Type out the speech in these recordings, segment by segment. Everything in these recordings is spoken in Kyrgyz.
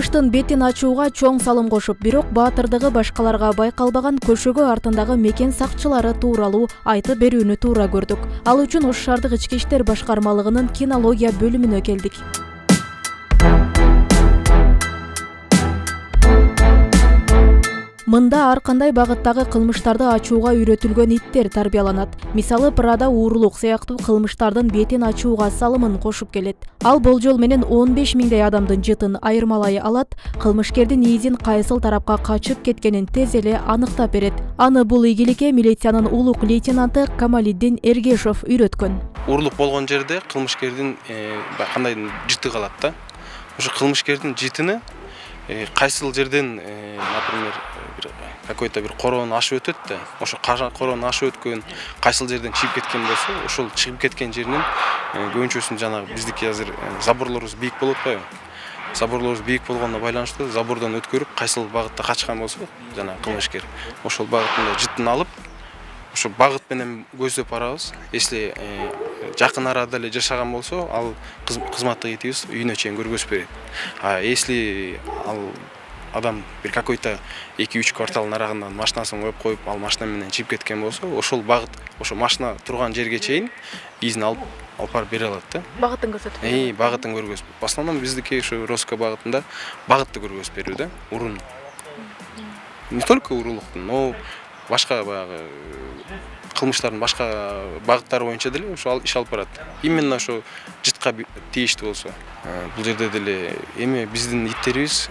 Кылмыштын бетин ачууга чоң салым кошуп, бирок баатырдыгы башкаларга байкалбаган көшөгө артындагы мекен сакчылары тууралуу айтып берүүнү туура көрдүк. Ал үчүн Ош шаардык ички иштер башкармалыгынын кинология бөлүмүнө келдик. Мында ар кандай багыттагы кылмыштарды ачууга үйрөтүлгөн иттер тарбияланат. Мисалы, Прада уурулук сыяктуу кылмыштардын бетин ачууга салымын кошуп келет. Ал болжол менен 15 миңдей адамдын жытын айырмалай алат, кылмышкердин изин кайсыл тарапка качып кеткенин тез эле аныктап берет. Аны бул ийгиликке милициянын улук лейтенанты Камалиддин Эргешов үйрөткөн. Уурулук болгон жерде кылмышкердин кандай жыты калат да. Ошо кылмышкердин жытыны кайсыл жерден, например, какой-то бир короону ашып өтөт да. Ошо короону ашып өткөн, кайсыл жерден чыгып кеткен болсо, ошол чыгып кеткен жеринин көбүнчөсүн жанагы биздики азыр заборлорубуз бийик болуп атпайбы? Заборлорубуз бийик болгонуна байланыштуу забордон өткөрүп, кайсыл багытта качкан болсо, жанагы кылмышкер, ошол багыттын жытын алып, ошо багыт менен көздөп барабыз. Если жакын арада эле жашаган болсо, ал кызматтык этибиз үйүнө чейин көргөзүп берет. А если ал адам бир какой-то 2-3 квартал нарагынан машинасын коюп, ал машина менен чыгып кеткен болсо, ошол багыт, ошо машина турган жерге чейин изин алып барып бере алат да. Багытын көрсөтүп. Багытын көргөзүп. В основном биздики ушу Роско багытында багытты көргөзүп берүү да, урун. Не только уруулуктун, но башка баягы кылмыштардын башка багыттары боюнча деле ошо иш алып барат. Именно ошо жытка тийиштүү болсо. Бул жерде деле эми биздин иттерибиз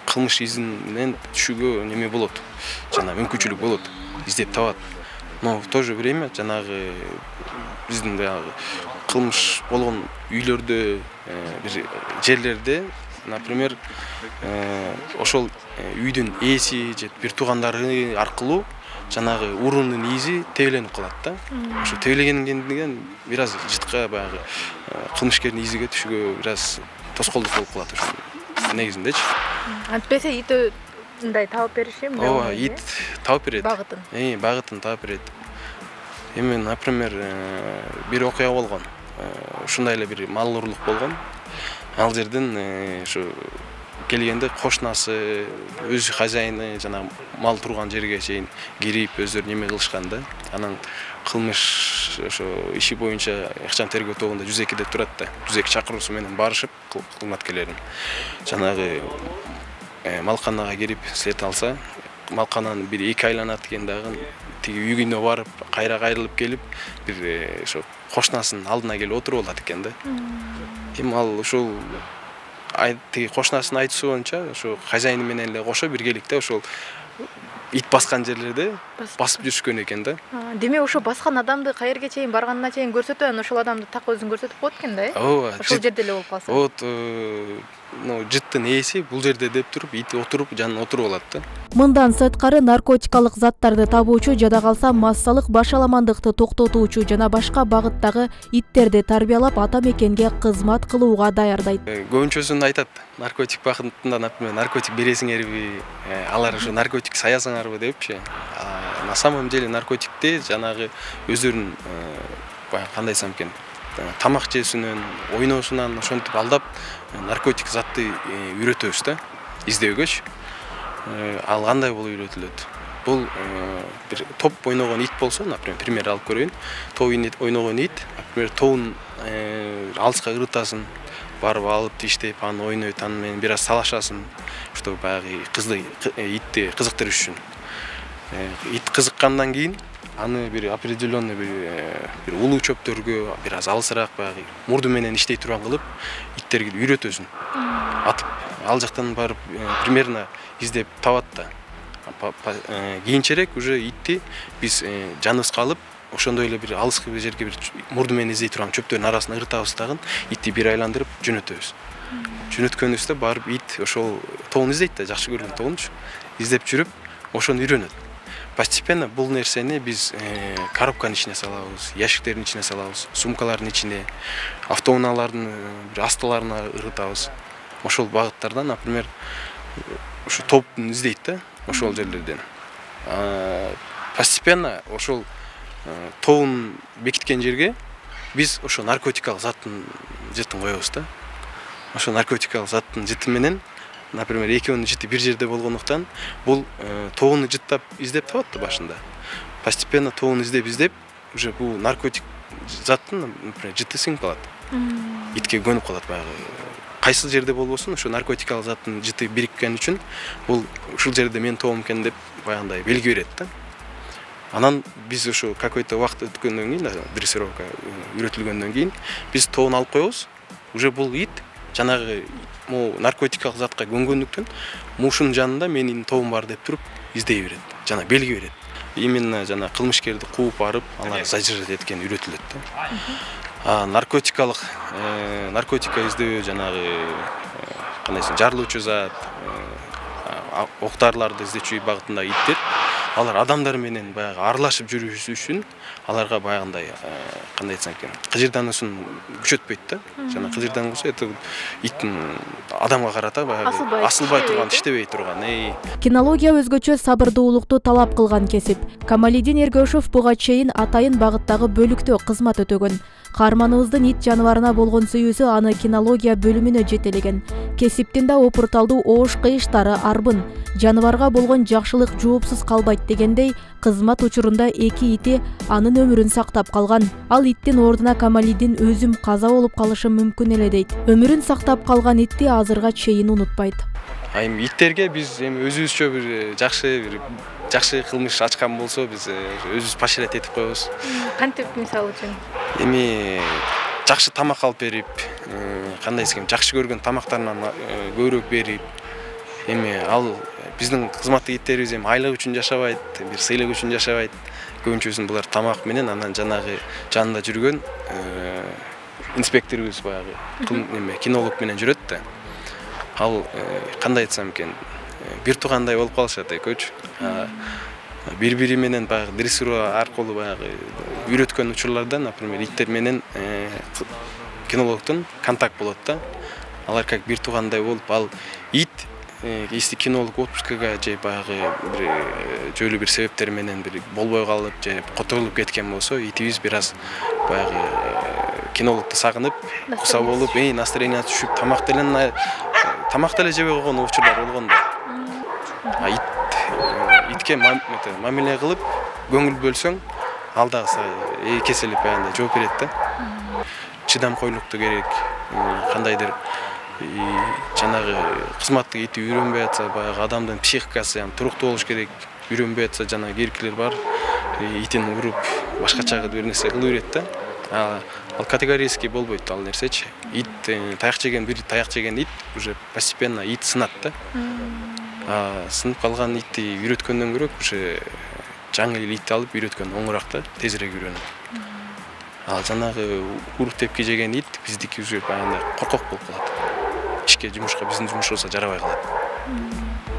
кылмыш изинен түшүүгө неме болот. Жана мүмкүнчүлүк болот, издеп табат. Но в то же время жанагы биздин баягы кылмыш болгон үйлөрдө, бир жерлерде, например, ошол үйдүн ээси же бир туугандары аркылуу жанагы урундун изи тебеленип калат да. Ошо тебеленгенден бир аз жытка баягы кылмышкердин изиге түшүүгө бир аз тоскоолдук болуп калат ошо негизиндечи. Антпесе ит мындай таап бериши мындай. Ооба, ит таап берет. Багытын. Багытын таап берет. Эми, например, бир окуя болгон. Ушундай эле бир мал уруулук болгон. Ал жерден ушу келгенде кошунасы, өз хозяйны жана мал турган жерге чейин кирип, өздөрү неме кылышкан да. Анан кылмыш ошо иши боюнча ыкчам тергөө тобунда 102 деп турат да. 102 чакыруусу менен барышып, кызматкерлерин жанагы малканага кирип след алса, малкананы бир 2 айланат экен дагы, тиги үйгүнө барып, кайрылып келип, бир ошо кошунасынын алдына келип отуруп алат экен да. Эми ал ошол тиги кошунасынын айтуусу боюнча ошо хозяйны менен эле кошо биргеликте ошол ит баскан жерлерде басып жүрүшкөн экен да. Демек ошо баскан адамды каерге чейин барганына чейин көрсөтөт, анан ошол адамды так өзүн көрсөтүп коет экен да, Ооба. Ошол жерде эле болуп калса. Вот, жыттын ээси бул жерде деп туруп, ит отуруп, жанына отуруп алат да. Мындан сырткары наркотикалык заттарды табуучу, жада калса массалык башаламандыкты токтотуучу жана башка багыттагы иттерди тарбиялап ата мекенге кызмат кылууга даярдайт. Көбүнчөсүн айтат, наркотик багытында, например, наркотик бересиңерби, алар ошо наркотик саясыңарбы депчи. На самом деле наркотикти жанагы өздөрүнүн кандай десем экен, тамак жесүнөн, ойносунан ошентип алдап наркотик затты үйрөтөбүз да, издөөгөчү. Ал кандай болуп үйрөтүлөт? Бул бир топ ойногон ит болсо, например, пример алып көрөйүн. Топ ойногон ит, например, тобун алыска ырытасын, барып алып тийиштеп, аны ойнойт, аны менен бир аз талашасың, что баягы итти кызыктырыш үчүн. Ит кызыккандан кийин аны бир определенный бир улуу чөптөргө, бир аз алысыраак баягы мурду менен иштей турган кылып, иттерге үйрөтөсүң. Атып, ал жактан барып примерно издеп табат да. Кийинчерээк уже итти биз жаныбызга алып, ошондой эле бир алыскы бир жерге бир мурду менен издей турган чөптөрдүн арасына ырытабыз дагы, итти бир айландырып жөнөтөбүз. Жөнөткөнүбүздө барып ит ошол тобун издейт да, жакшы көргөн тобунчу. Издеп жүрүп, ошону үйрөнөт. Постепенно бул нерсени биз коробканын ичине салабыз, ящиктердин ичине салабыз, сумкалардын ичине, автоунаалардын бир астыларына ырытабыз. Ошол багыттардан, например, ошо топтун издейт да, ошол жерлерден. Постепенно ошол тобун бекиткен жерге биз ошо наркотикалык заттын жытын коебуз да. Ошо наркотикалык заттын жыты менен например, экөөнүн жыты бир жерде болгондуктан бул тогуну жыттап издеп табаттı башында. Постепенно тогуну издеп уже бул наркотик заттын, например, жыты сиңип калат. Итке көнүп калат баягы. Кайсы жерде болбосун, ошо наркотикалык заттын жыты бириккен үчүн бул ушул жерде мен тоом экен деп баягындай белги берет да. Анан биз ошо какой-то убакыт өткөндөн кийин, дрессировка үйрөтүлгөндөн кийин биз тоон алып коебуз. Уже бул ит жанагы наркотикалык затка көнгөндүктөн мушунун жанында менин тоом бар деп туруп издей берет. Жана белги берет. Именно жана кылмышкерди кууп барып, алар задержать эткен үйрөтүлөт да. Наркотика издөө жанагы кандайсың жарылуучу зат, октарларды издечүү багытында иттер алар адамдар менен баягы аралашып жүрүшү үчүн аларга баягындай кандай айтсам экен, кыжырдануусун күчөтпөйт да. Жана кыжырдангысы это иттин адамга карата баягы асылбай турган, иштебей турган. Кинология өзгөчө сабырдуулукту талап кылган кесип. Камалидин Эргөшев буга чейин Атайын багыттагы бөлүктө кызмат өтөгөн. Каарманыбыздын ит жаныбарына болгон сүйүүсү аны кинология бөлүмүнө жетелеген. Кесиптин да опурталдуу оош кыйыштары арбын. Жаныбарга болгон жакшылык жоопсуз калбайт дегендей, кызмат учурунда 2 ити анын өмүрүн сактап калган. Ал иттин ордуна Камалидин өзүм каза болуп калышым мүмкүн эле дейт. Өмүрүн сактап калган итти азырга чейин унутпайт. Эми иттерге биз эми өзүбүзчө бир жакшы кылмыш ачкан болсо биз өзүбүз поощрять этип коебуз. Кантип мисалы үчүн? Эми жакшы тамак алып берип, кандай десем, жакшы көргөн тамактарынан көбүрөөк берип, эми ал биздин кызматтык иттерибиз эми айлык үчүн жашабайт, бир сыйлык үчүн жашабайт. Көбүнчөсүн булар тамак менен, анан жанагы жанында жүргөн инспекторубуз баягы кинолог менен жүрөт да. Ал кандай айтсам экен, бир туугандай болуп калышат экөөчү. Бири-бири менен баягы дрессура аркылуу баягы үйрөткөн учурларда, например, иттер менен кинологдун контакт болот да. Алар как бир туугандай болуп, ал ит если кинолог отпускага же баягы бир жөлү бир себептер менен бир болбой калып же которулуп кеткен болсо, итибиз бир аз баягы кинологду сагынып, куса болуп, настроение түшүп, тамак деле жебей койгон учурлар болгон да. Итке мамиле кылып, көңүл бөлсөң, ал дагы кеселип баягындай жооп берет да. Чыдамкойлукту керек, кандайдыр жанагы кызматтык ити үйрөнбөй атса, баягы адамдын психикасы туруктуу болуш керек. Үйрөнбөй атса, жанагы керкилер бар, итин уруп, башкача бир нерсе кылып берет да. Ал категорически болбойт ал нерсечи. Ит таяк жеген ит уже постепенно ит сынат да. Сынып калган итти үйрөткөндөн көрө уже жаңы эле итти алып үйрөткөн оңураак да, тезирээк үйрөнөт. Ал жанагы уруп тепки жеген ит биздики уже баягындай коркок болуп калат. Ишке, жумушка, биздин жумушубузга жарабай калат.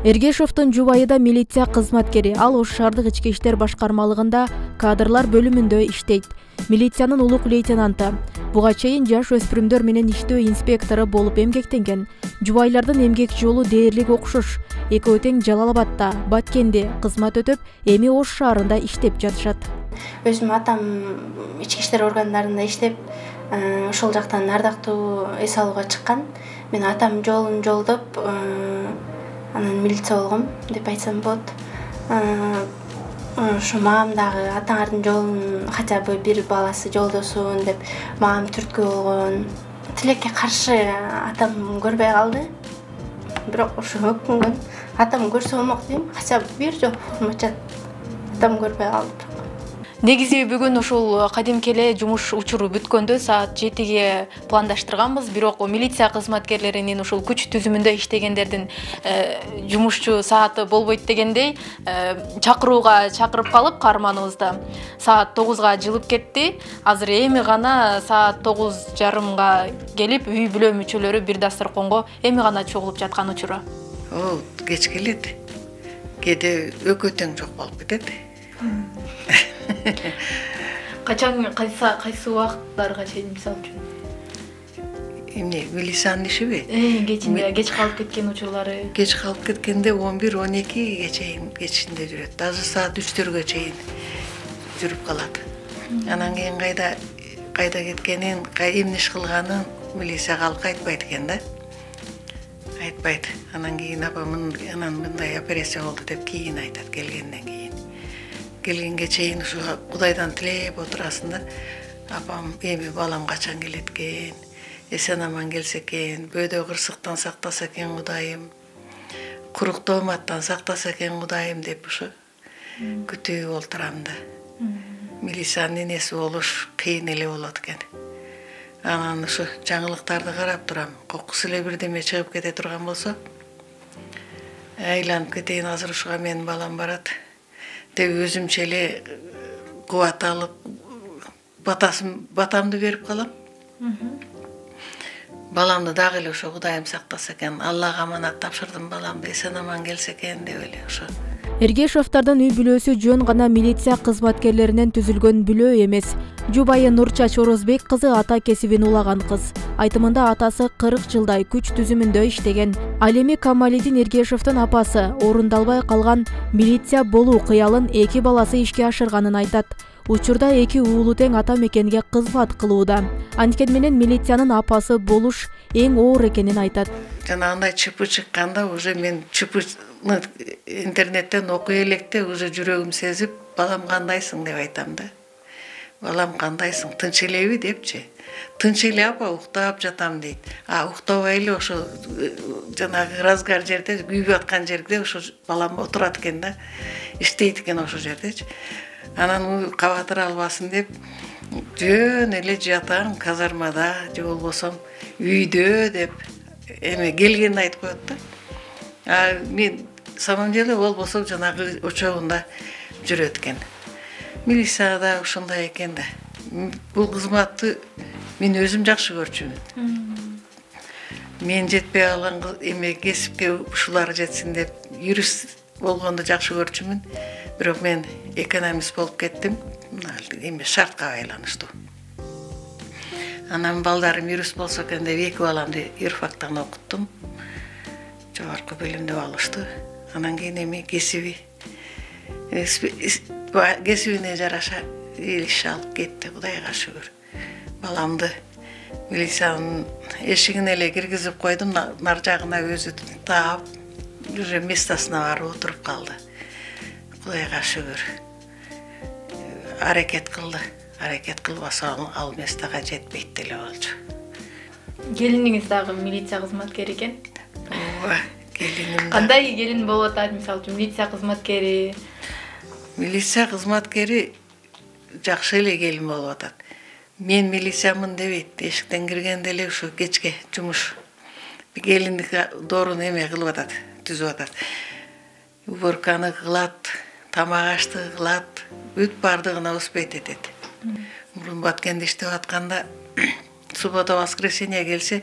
Эргешовдун жубайы да милиция кызматкери. Ал Ош шаардык ички иштер башкармалыгында кадрлар бөлүмүндө иштейт. Милициянын улук лейтенанты. Буга чейин жаш өспүрүмдөр менен иштөө инспектору болуп эмгектенген. Жубайлардын эмгек жолу дээрлик окшош. Экөө тең Жалал Абадта, Баткенде кызмат өтөп, эми Ош шаарында иштеп жатышат. Өзүм атам ички иштер органдарында иштеп, ошол жактан ардактуу эс алууга чыккан. Мен атам жолун жолдоп, анан милиция болгом деп айтсам болот. Ошо мамам дагы атаңардын жолун хотя бы бир баласы жолдосун деп мамам түрткү болгон. Тилекке каршы атам көрбөй калды. Бирок ошо өкүнгөн. Атам көрсө болмок дейм, хотя бы бир жолу мачат. Атам көрбөй калды. Негизи бүгүн ушул кадимки эле жумуш учуру бүткөндө саат 7-ге пландаштырганбыз, бирок милиция кызматкерлеринин ушул күч түзүмүндө иштегендердин жумушчу сааты болбойт дегендей чакырууга чакырып калып каарманыбызды саат 9-га жылып кетти. Азыр эми гана саат 9:30-га келип үй бүлө мүчөлөрү бир дасторконго эми гана чогулуп жаткан учуру. Ол кеч келет. Кээде өкөтөң жок болуп кетет. Качан кайсы убакыттарга чейин мисалы үчүн? Эмне, милициянын ишиби? Кечинде кеч калып кеткен учурлары. Кеч калып кеткенде 11-12-ге чейин кечинде жүрөт. Даже саат 3-төргө чейин жүрүп калат. Анан кийин кайда кеткенин, эмне иш кылганын милицияга алып айтпайт экен да. айтпайт. Анан кийин апамын анан мындай операция болду деп кийин айтат, келгенден кийин. Келгенге чейин ушу Кудайдан тилеп отурасың да, апам эми балам качан келет экен, эсен аман келсе экен, бөөдө кырсыктан сактаса экен Кудайым, куруктооматтан сактаса экен Кудайым деп ушу күтүп олтурам да. Милициянын энеси болуш кыйын эле болот экен. Анан ушу жаңылыктарды карап турам. Кокусу эле бирдеме чыгып кете турган болсо, айланып кетейин, азыр ушуга менин балам барат деп өзүмчө эле кубат алып, батамды берип калам. Баламды дагы эле ошо Кудайым сактаса экен, Аллага аманат тапшырдым баламды, эсен аман келсе экен деп эле ошо. Эргешовдордун үй бүлөсү жөн гана милиция кызматкерлеринен түзүлгөн бүлө эмес. Жубайы Нурчач Орозбек кызы ата кесибин улаган кыз. Айтымында атасы 40 жылдай күч түзүмүндө иштеген. Ал эми Камалидин Эргешовдун апасы орундалбай калган милиция болуу кыялын 2 баласы ишке ашырганын айтат. Учурда 2 уулу тең ата мекенге кызмат кылууда. Анткени менен милициянын апасы болуш эң оор экенин айтат. Жанагындай чыпы чыкканда уже мен чыпыны интернеттен окуй электе уже жүрөгүм сезип, балам кандайсың деп айтам да. Балам кандайсың, тынч элеби депчи. Тынч эле апа, уктап жатам дейт. Уктабай эле ошо жанагы разгар жерде, күйүп аткан жерде ошо балам отурат экен да. Иштейт экен ошо жердечи. Анан кабатыр албасын деп жөн эле жатам казармада, же болбосо үйдө деп эме келгенди айтып коет да. Мен самом деле болбосо жанагы очогунда жүрөт экен. Милицияда ушундай экен да. Бул кызматты мен өзүм жакшы көрчүмүн. Мен жетпей калган эме кесипке ушулар жетсин деп юрист болгонду жакшы көрчүмүн. Бирок мен экономист болуп кеттим. Эме шартка байланыштуу. Анан балдарым юрист болсо экен деп 2 баламды юрфактан окуттум. Жогорку билимди алышты. Анан кийин эми кесибине жараша иш алып кетти, Кудайга шүгүр. Баламды милициянын эшигине эле киргизип койдум, нар жагына өзү таап, уже местосуна барып отуруп калды. Кудайга шүгүр. Аракет кылды. Аракет кылбаса ал местага жетпейт деле болчу. Келиниңиз дагы милиция кызматкери экен? Ооба, келиним. Кандай келин болуп атат, мисалы үчүн милиция кызматкери? Милиция кызматкери жакшы эле келин болуп атат. Мен милициямын дебейт, эшиктен киргенде эле ушу кечке жумуш. Келиндик дооруну эме кылып атат, түзүп атат. Уборканы кылат, тамак ашты кылат, бүт бардыгына успеть этет. Мурун Баткенде иштеп атканда суббота-воскресенье келсе,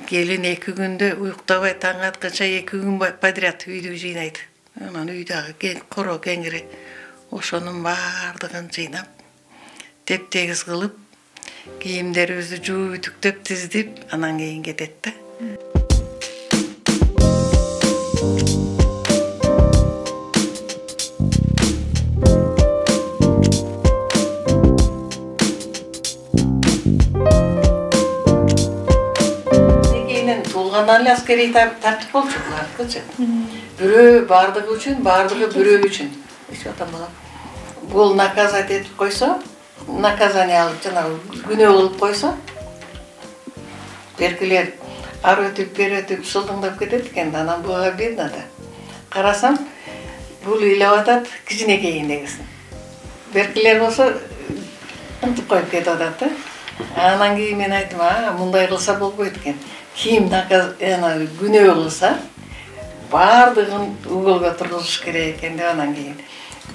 келин 2 күндө уюктабай таң атканча 2 күн подряд үйдү жыйнайт. Анан үйдөгү коро кеңири ошонун бардыгын жыйнап, тептегиз кылып, кийимдерибизди жууп үтүктөп тиздип, анан кийин кетет да. Туулгандан эле аскерий тартип болчу булардыкычы. Бирөө бардыгы үчүн, бардыгы бирөө үчүн. Эч атам балам. Бул наказать этип койсо, наказание алып жанагы күнөө кылып койсо, беркилер ар өтүп, бери өтүп, сылдыңдап кетет экен. Анан буга бирна да. Карасам, бул ыйлап атат, кичинекейин дегесин. Беркилер болсо ынтып коюп кетип атат да. Анан кийин мен айттым, мындай кылса болбойт экен. Ким күнөө кылса, бардыгын уголго тургузуш керек экен деп анан кийин.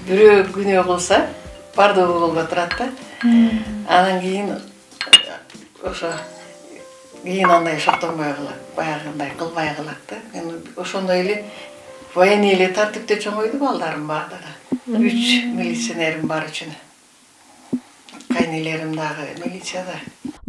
Бирөө күнөө кылса, бардыгы уголго турат да. Анан кийин ошо кийин андай шоктонбой кылат, баягындай кылбай кылат да. Мен ошондой эле военный эле тартипте чоңойду балдарым бардыгы. 3 милиционерим бар үчүн. Кайнелерим дагы милицияда.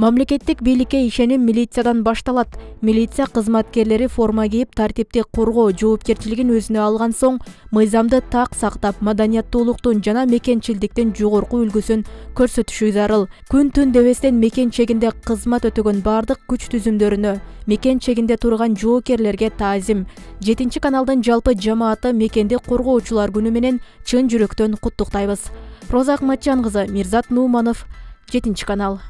Мамлекеттик бийликке ишеним милициядан башталат. Милиция кызматкерлери форма кийип, тартипти коргоо жоопкерчилигин өзүнө алган соң, мыйзамды так сактап, маданияттуулуктун жана мекенчилдиктин жогорку үлгүсүн көрсөтүшү зарыл. Күн-түн дебестен мекен чегинде кызмат өтөгөн бардык күч түзүмдөрүнө, мекен чегинде турган жоокерлерге таазим. 7-каналдын жалпы жамааты мекенди коргоочулар күнү менен чын жүрөктөн куттуктайбыз. Роза Акматжан кызы, Мирзат Нууманов, 7-канал.